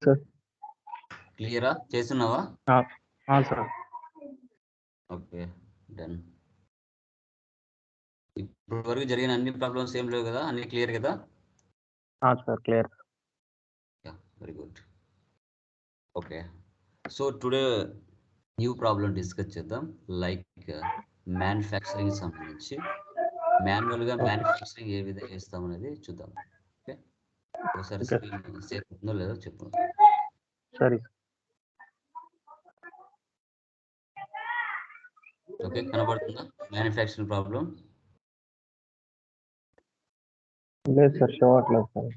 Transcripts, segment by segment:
Sir. క్లియరా? చేస్తున్నావా? Sir. Okay, done. ఇప్పటి వరకు జరిగిన అన్ని ప్రాబ్లమ్స్ ఏం లేవు కదా, అన్ని క్లియర్ కదా? Sir clear. Very good. Okay, so today new problem discuss చేద్దాం. లైక్ మ్యానుఫ్యాక్చరింగ్ సంబంధించి మాన్యువల్గా మ్యానుఫ్యాక్చరింగ్ ఏ విధంగా చేస్తాం అనేది చూద్దాం. ఓకే, ఒకసారి స్క్రీన్ సేవ్ అవుతుందో లేదో చెప్పు. సరే. ఓకే, కనబడుతుందా మ్యానుఫ్యాక్చరింగ్ ప్రాబ్లం? లేదు సార్, షో అవ్వట్లేదు సార్.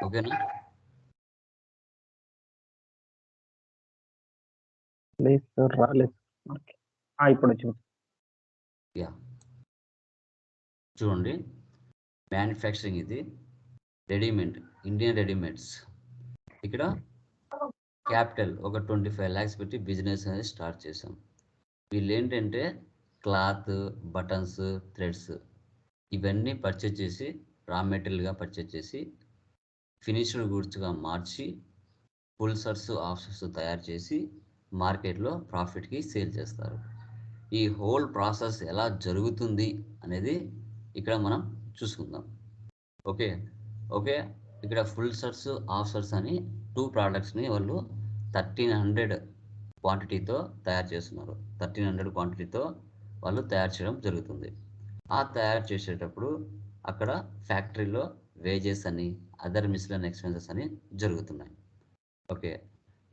ఓకేనా? లేదు సార్, రాలేదు. ఇప్పుడు వచ్చింది. యా, చూడండి, మ్యానుఫ్యాక్చరింగ్ ఇది రెడీమేడ్, ఇండియన్ రెడీమేడ్స్. ఇక్కడ క్యాపిటల్ ఒక 25 lakhs పెట్టి బిజినెస్ అనేది స్టార్ట్ చేసాం. వీళ్ళు ఏంటంటే క్లాత్, బటన్స్, థ్రెడ్స్ ఇవన్నీ పర్చేజ్ చేసి రా మెటీరియల్గా పర్చేజ్ చేసి ఫినిష్డ్ గూడ్స్గా మార్చి ఫుల్ షర్ట్స్, హాఫ్ షర్ట్స్ తయారు చేసి మార్కెట్లో ప్రాఫిట్కి సేల్ చేస్తారు. ఈ హోల్ ప్రాసెస్ ఎలా జరుగుతుంది అనేది ఇక్కడ మనం చూసుకుందాం. ఓకే ఓకే ఇక్కడ ఫుల్ షర్ట్స్, హాఫ్ షర్ట్స్ అని 2 ప్రోడక్ట్స్ని వాళ్ళు 1300 క్వాంటిటీతో తయారు చేస్తున్నారు. 1300 క్వాంటిటీతో వాళ్ళు తయారు చేయడం జరుగుతుంది. ఆ తయారు చేసేటప్పుడు అక్కడ ఫ్యాక్టరీలో వేజెస్ అని, అదర్ మిస్లెన్ ఎక్స్పెన్సెస్ అని జరుగుతున్నాయి. ఓకే,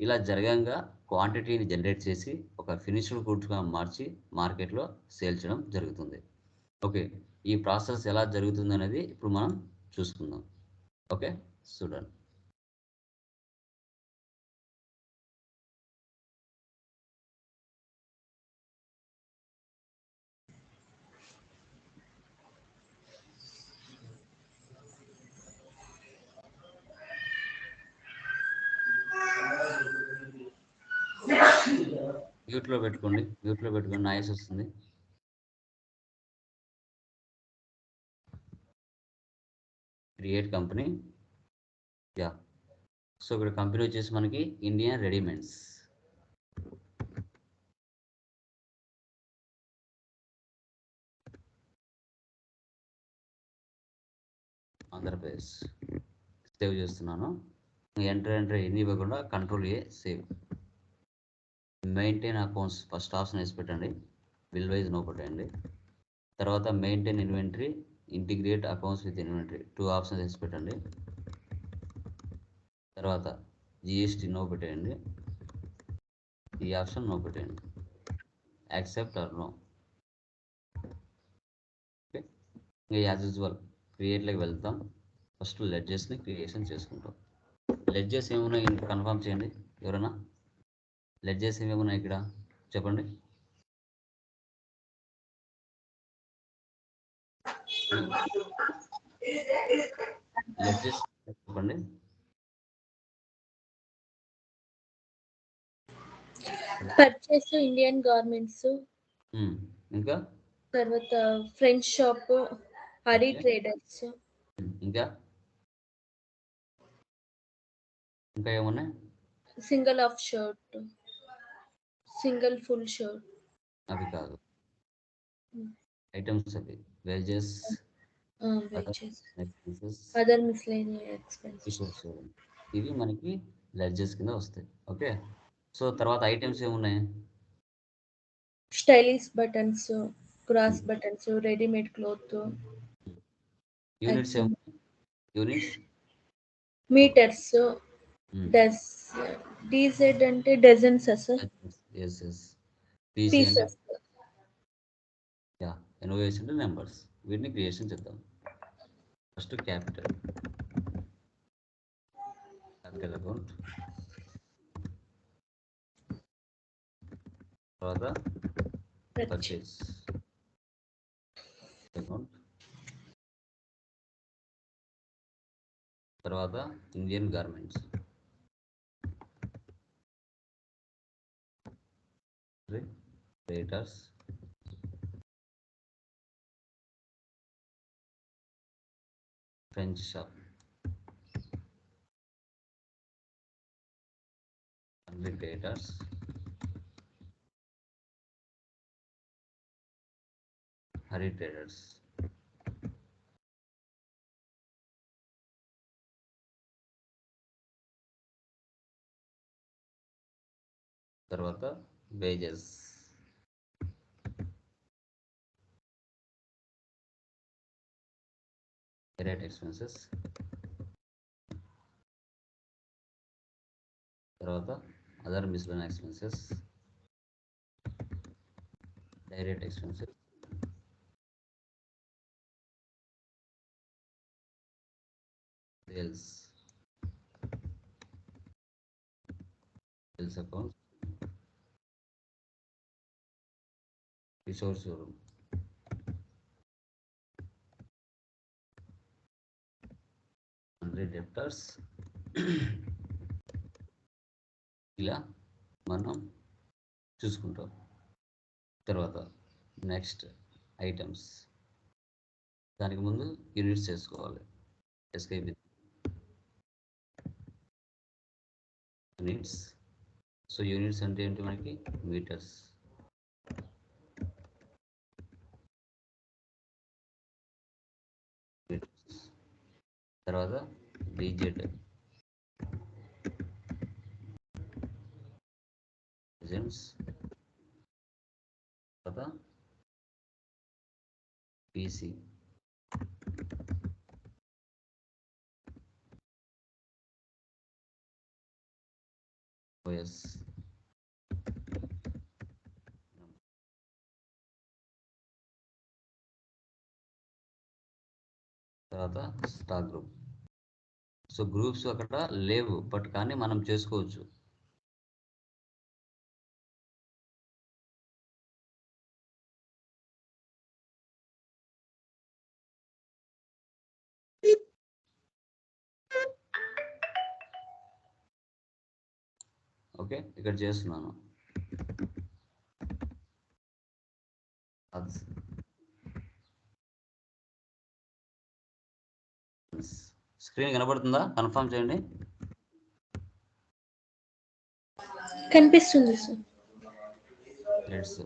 ఇలా జరగంగా క్వాంటిటీని జనరేట్ చేసి ఒక ఫినిష్డ్ గుడ్స్గా మార్చి మార్కెట్లో సేల్ చేయడం జరుగుతుంది. ఓకే, ఈ ప్రాసెస్ ఎలా జరుగుతుంది అనేది ఇప్పుడు మనం చూసుకుందాం. ఓకే, చూడండి. మ్యూట్లో పెట్టుకోండి, మ్యూట్లో పెట్టుకోండి, నాయిస్ వస్తుంది. Create company. యా, సో ఇక్కడ కంపెనీ వచ్చేసి మనకి ఇండియన్ రెడీమేడ్స్. ఆంధ్రప్రదేశ్ సేవ్ చేస్తున్నాను. ఎంటర్ ఎన్ని ఇవ్వకుండా control A save. Maintain accounts first option వేసి పెట్టండి, బిల్ వైజ్ నో పెట్టండి. తర్వాత maintain inventory, integrate accounts with inventory 2 options వేసి పెట్టండి. తర్వాత జిఎస్టీ నో పెట్టేయండి, ఈ ఆప్షన్ నో పెట్టేయండి. Accept or no. ఓకే, ఇంకా యాజ్ యూజువల్ క్రియేట్లోకి వెళ్తాం. ఫస్ట్ లెడ్జెస్ని క్రియేషన్ చేసుకుంటాం. లెడ్జెస్ ఏమున్నాయి కన్ఫర్మ్ చేయండి ఎవరైనా. లెడ్జెస్ ఏమేమున్నాయి ఇక్కడ చెప్పండి. లెడ్జెస్ చెప్పండి. పర్చేస్ ఇండియన్ గార్మెంట్స్, ఇంకా తర్వాత ఫ్రెంచ్ షాప్, హరి ట్రేడర్స్, ఇంకా ఇంకా ఏమున్నాయి? Single of shirt, single full shirt. అవి కాదు ఐటమ్స్, అవి వేజెస్, అదర్ మిస్లేనియస్ ఎక్స్పెన్సెస్, ఇవి మనకి లెడ్జెస్ కింద వస్తాయి. ఓకే, సో తర్వాత ఐటమ్స్ ఏమున్నాయి? Stylish buttons, cross buttons, readymade cloth. Units ఏమున్నాయి? యూనిట్స్ మీటర్స్, డీజెడ్ అంటే dozens sir. Yes yes. Pieces. Ya, innovation అంటే నెంబర్స్. వీటిని క్రియేషన్ చేద్దాం. ఫస్ట్ క్యాపిటల్ అకౌంట్, తర్వాత పర్చేస్ అకౌంట్, తర్వాత Indian garments, raters, french shop, traders, Hari traders, తర్వాత wages, direct expenses, తర్వాత other miscellaneous expenses, direct expenses, sales, sales account, resource showroom, debtors. ఇలా మనం చూసుకుంటాం. తర్వాత నెక్స్ట్ ఐటమ్స్, దానికి ముందు యూనిట్స్ చేసుకోవాలి. Escape units. సో యూనిట్స్ అంటే ఏంటి మనకి? మీటర్స్. తర్వాత డిజెడ్, తర్వాత పీసీ, ఓఎస్, తర్వాత స్టాక్ గ్రూప్. సో గ్రూప్స్ అక్కడ లేవు, బట్ కానీ మనం చేసుకోవచ్చు. ఓకే, ఇక్కడ చేస్తున్నాను. స్క్రీన్ కనబడుతుందా? కన్ఫర్మ్ చేయండి. కనిపిస్తుంది సార్. థ్రెడ్స్,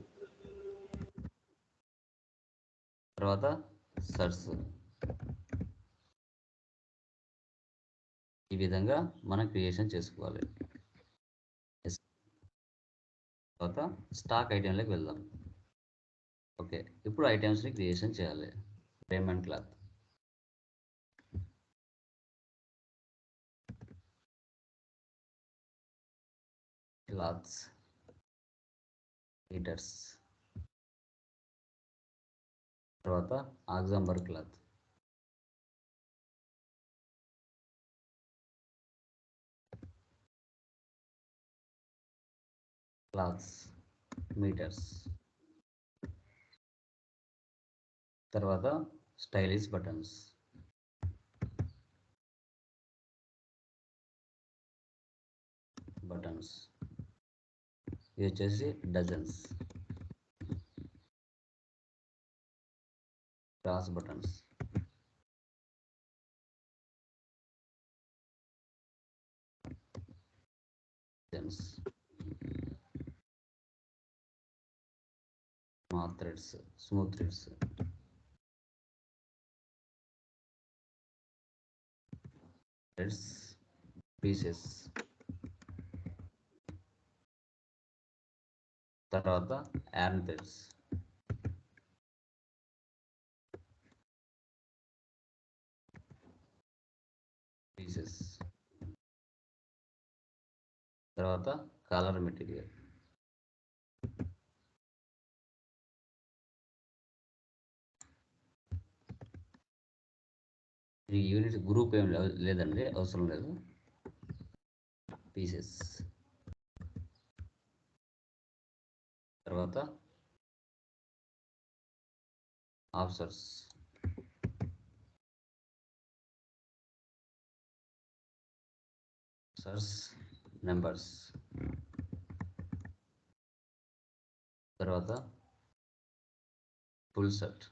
తర్వాత సర్స్. ఈ విధంగా మనం క్రియేషన్ చేసుకోవాలి. తర్వాత స్టాక్ ఐటెంలోకి వెళ్దాం. ఓకే, ఇప్పుడు ఐటమ్స్ని క్రియేషన్ చేయాలి. రేమండ్ క్లాత్, క్లాత్స్, మీటర్స్, తర్వాత ఆక్సాంబర్ క్లాత్, క్లాత్స్, మీటర్స్, తర్వాత స్టైలిష్ బటన్స్, బటన్స్ ఇది వచ్చేసి dozens, cross buttons, small threads, smooth threads, threads, pieces, తర్వాత యార్న్ థ్రెడ్స్, పీసెస్, తర్వాత కాలర్ మెటీరియల్, ఈ యూనిట్ గ్రూప్ ఏం లేదండి, అవసరం లేదు. పీసెస్, తర్వాత ఆఫ్సర్స్, సర్స్, నెంబర్స్, తర్వాత ఫుల్ సెట్,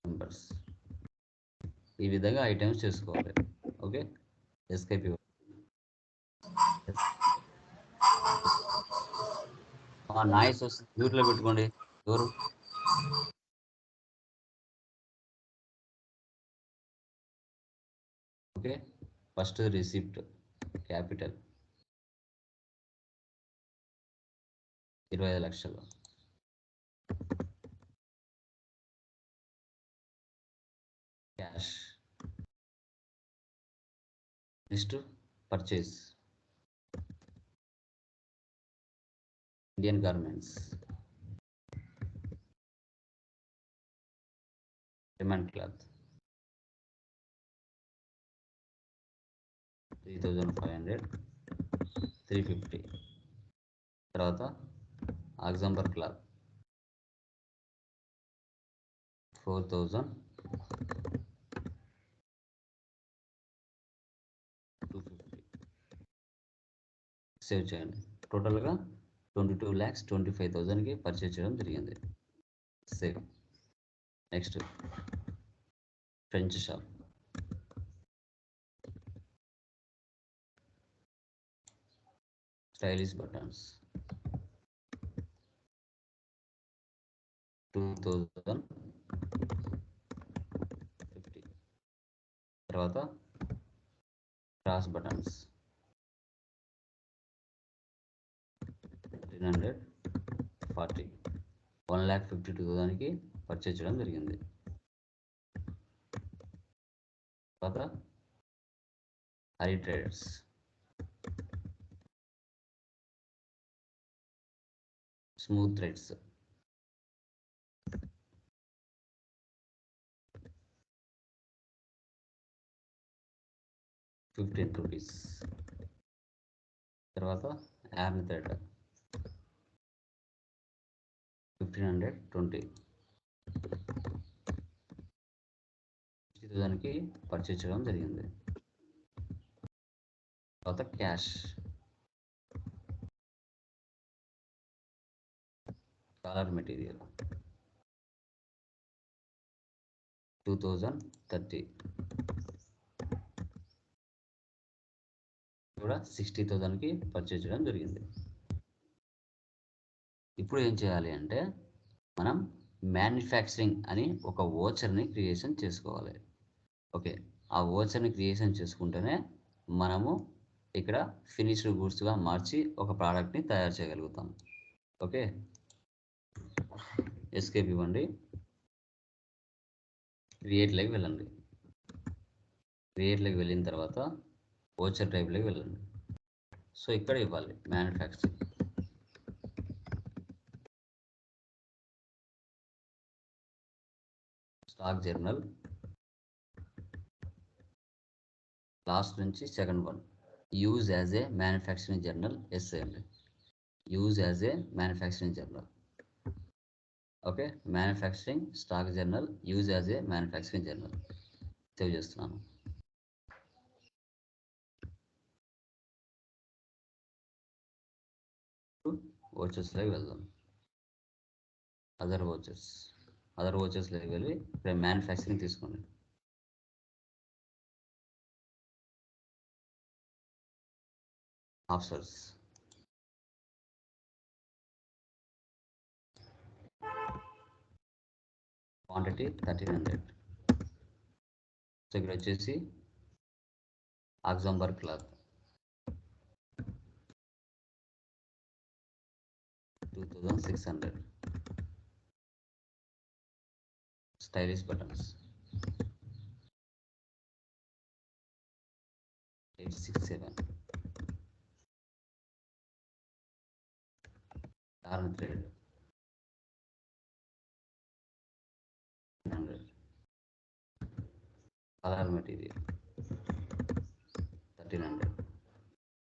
నంబర్స్ ఈ విధంగా ఐటమ్స్ చేసుకోవాలి. ఓకే, ఎస్కేప్ నాయిస్ వస్తుంది, మ్యూట్లో పెట్టుకోండి. ఎవరు ఓకే, ఫస్ట్ రిసిప్ట్ క్యాపిటల్ 25 లక్షలు. Cash. Next purchase Indian garments, demand cloth 3,500, 350. తర్వాత ఆగ్జాంబర్ క్లాత్ 4,250. సేవ్ చేయండి. టోటల్గా 22,25,000కి పర్చేజ్ చేయడం జరిగింది. Save. Next French shop, stylish buttons 2,050. తర్వాత క్రాస్ బటన్స్ 1,340, 1,52,000కి పర్చేజ్ చేయడం జరిగింది. తర్వాత Hari traders smooth threads 15 rupees. తర్వాత యార్న్ థ్రెడ్ 1,520, 60,000కి పర్చేజ్ చేయడం జరిగింది. తర్వాత క్యాష్, కాలర్ మెటీరియల్ 2,030, కూడా 60,000కి పర్చేజ్ చేయడం జరిగింది. ఇప్పుడు ఏం చేయాలి అంటే మనం మ్యానుఫ్యాక్చరింగ్ అని ఒక ఓచర్ని క్రియేషన్ చేసుకోవాలి. ఓకే, ఆ ఓచర్ని క్రియేషన్ చేసుకుంటేనే మనము ఇక్కడ ఫినిష్డ్ గూడ్స్గా మార్చి ఒక ప్రోడక్ట్ని తయారు చేయగలుగుతాం. ఓకే, ఎస్కేప్ ఇవ్వండి, క్రియేట్లోకి వెళ్ళండి. క్రియేట్లోకి వెళ్ళిన తర్వాత ఓచర్ టైప్లోకి వెళ్ళండి. సో ఇక్కడ ఇవ్వాలి మ్యానుఫ్యాక్చరింగ్. స్టాక్ జర్నల్ లాస్ట్ నుంచి second one, use as a manufacturing journal. Yes అండి, use as a manufacturing journal. Okay, manufacturing stock journal, use as a manufacturing journal. Save చేస్తున్నాను. ఓచర్స్లోకి వెళ్దాం. అదర్ ఓచర్స్లోకి వెళ్ళి ఇక్కడ మ్యానుఫ్యాక్చరింగ్ తీసుకోండి. ఆఫ్సర్స్ క్వాంటిటీ 1,300. సో ఇక్కడ వచ్చేసి ఆగ్జాంబర్ cloth 2,600. Stylish buttons 867. yarn thread 100. Colour material 1,300.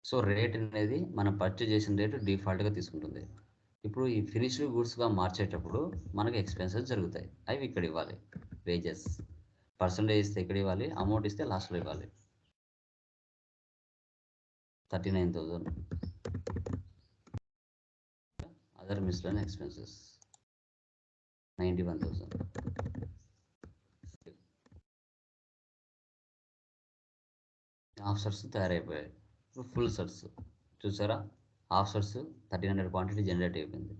So rate అనేది మనం పర్చేజ్ చేసిన రేటు డిఫాల్ట్గా తీసుకుంటుంది. ఇప్పుడు ఈ ఫినిష్డ్ గూడ్స్గా మార్చేటప్పుడు మనకి ఎక్స్పెన్సెస్ జరుగుతాయి, అవి ఇక్కడ ఇవ్వాలి. వేజెస్ పర్సంటేజ్ ఇస్తే ఇక్కడ ఇవ్వాలి, అమౌంట్ ఇస్తే లాస్ట్లో ఇవ్వాలి. 39,000. Other miscellaneous expenses 91,000. Half shirts తయారైపోయాయి. ఇప్పుడు ఫుల్ షర్ట్స్ చూసారా, హాఫ్ షర్ట్స్ 1300 క్వాంటిటీ జనరేట్ అయిపోయింది.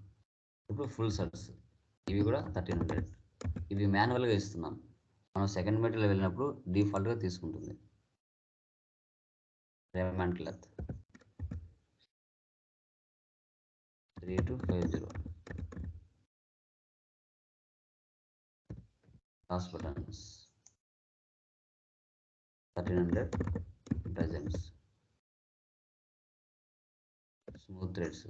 ఇప్పుడు ఫుల్ షర్ట్స్ ఇవి కూడా 1300. ఇవి మాన్యువల్గా ఇస్తున్నాం. మనం సెకండ్ మెటీరియల్ వెళ్ళినప్పుడు డిఫాల్ట్గా తీసుకుంటుంది. Raymond cloth 3250. Cross buttons 1300 dozens. Smooth threads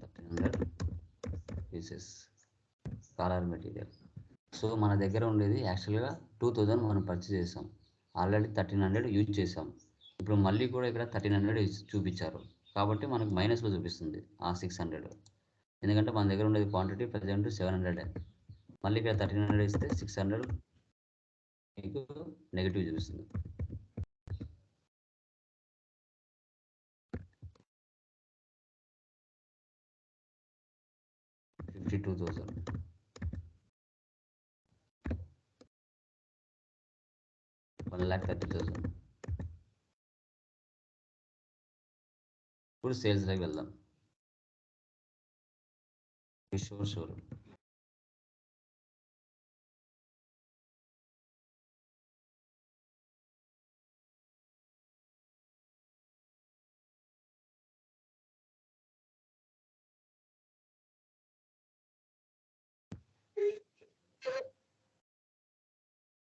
1300 pieces. Collar material. So మన దగ్గర ఉండేది యాక్చువల్గా 2000 మనం పర్చేస్ చేసాం. ఆల్రెడీ 1300 యూజ్ చేసాం. ఇప్పుడు మళ్ళీ కూడా ఇక్కడ 1300 చూపించారు కాబట్టి మనకు మైనస్లో చూపిస్తుంది ఆ 600. ఎందుకంటే మన దగ్గర ఉండేది క్వాంటిటీ ప్రజెంట్ 700. మళ్ళీ ఇక్కడ 1300 ఇస్తే 600 మీకు నెగిటివ్ చూపిస్తుంది. $52,000. $1,30,000. ఇప్పుడు సేల్స్లోకి వెళ్దాం. కిషోర్ షోరూమ్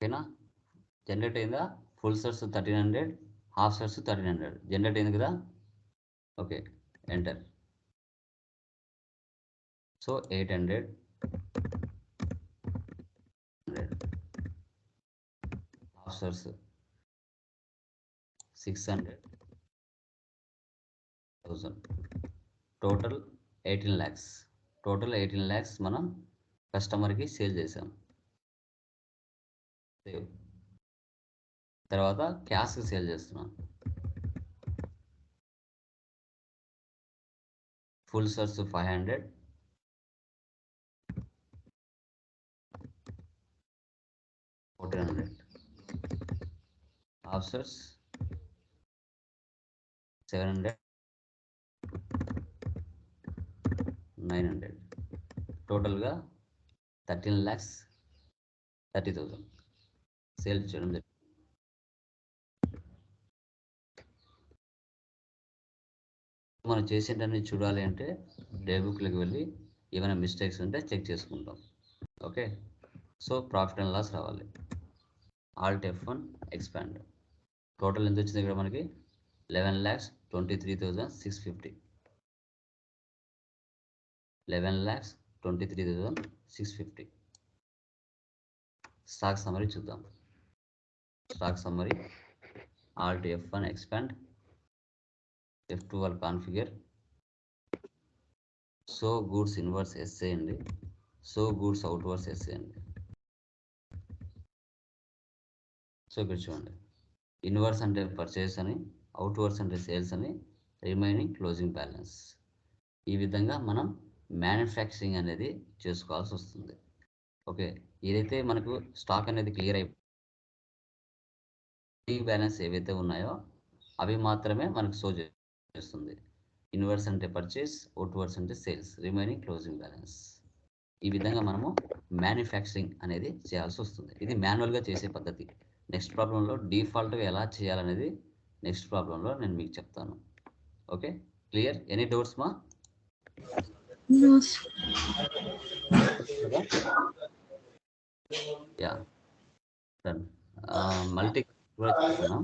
ఓకేనా. జనరేట్ అయిందా? Full shirts 1300, half shirts 1300 generate అయింది కదా. Okay, enter. So 800, half shirts 600,000. Total 18 lakhs. Total 18 lakhs మనం కస్టమర్కి సేల్ చేసాం. తర్వాత క్యాష్కి సేల్ చేస్తున్నాం. Full shirts 500, half shirts 700, 900. టోటల్గా 13,30,000 సేల్ చేయడం జరిగింది. మనం చేసేటన్ని చూడాలి అంటే డే బుక్లోకి వెళ్ళి ఏమైనా మిస్టేక్స్ ఉంటే చెక్ చేసుకుంటాం. Okay, so profit and loss రావాలి. Alt F1 expand. టోటల్ ఎంత వచ్చింది ఇక్కడ మనకి? 11,23,650. 11,23,650. స్టాక్ సమ్మరీ చూద్దాం. Stock summary alt F1 expand, F12 configure. So goods inwards yes చేయండి, సో గూడ్స్ అవుట్వర్స్ ఎస్ చేయండి. సో ఇక్కడ చూడండి, ఇన్వర్స్ అంటే పర్చేస్ అని, అవుట్వర్స్ అంటే సేల్స్ అని, రిమైనింగ్ క్లోజింగ్ బ్యాలెన్స్. ఈ విధంగా మనం మ్యానుఫ్యాక్చరింగ్ అనేది చేసుకోవాల్సి వస్తుంది. ఓకే, ఏదైతే మనకు స్టాక్ అనేది క్లియర్ అయిపోయి బ్యాలెన్స్ ఏవైతే ఉన్నాయో అవి మాత్రమే మనకు షో చేస్తుంది. ఇన్వర్స్ అంటే పర్చేస్, అవుట్వర్స్ అంటే సేల్స్, రిమైనింగ్ క్లోజింగ్ బ్యాలెన్స్. ఈ విధంగా మనము మ్యానుఫ్యాక్చరింగ్ అనేది చేయాల్సి వస్తుంది. ఇది మాన్యువల్గా చేసే పద్ధతి. నెక్స్ట్ ప్రాబ్లంలో డిఫాల్ట్గా ఎలా చేయాలనేది నెక్స్ట్ ప్రాబ్లంలో నేను మీకు చెప్తాను. Okay, clear? ఎనీ డౌట్స్ మా? Yeah, done. మల్టీ కూడా చేస్తున్నాం.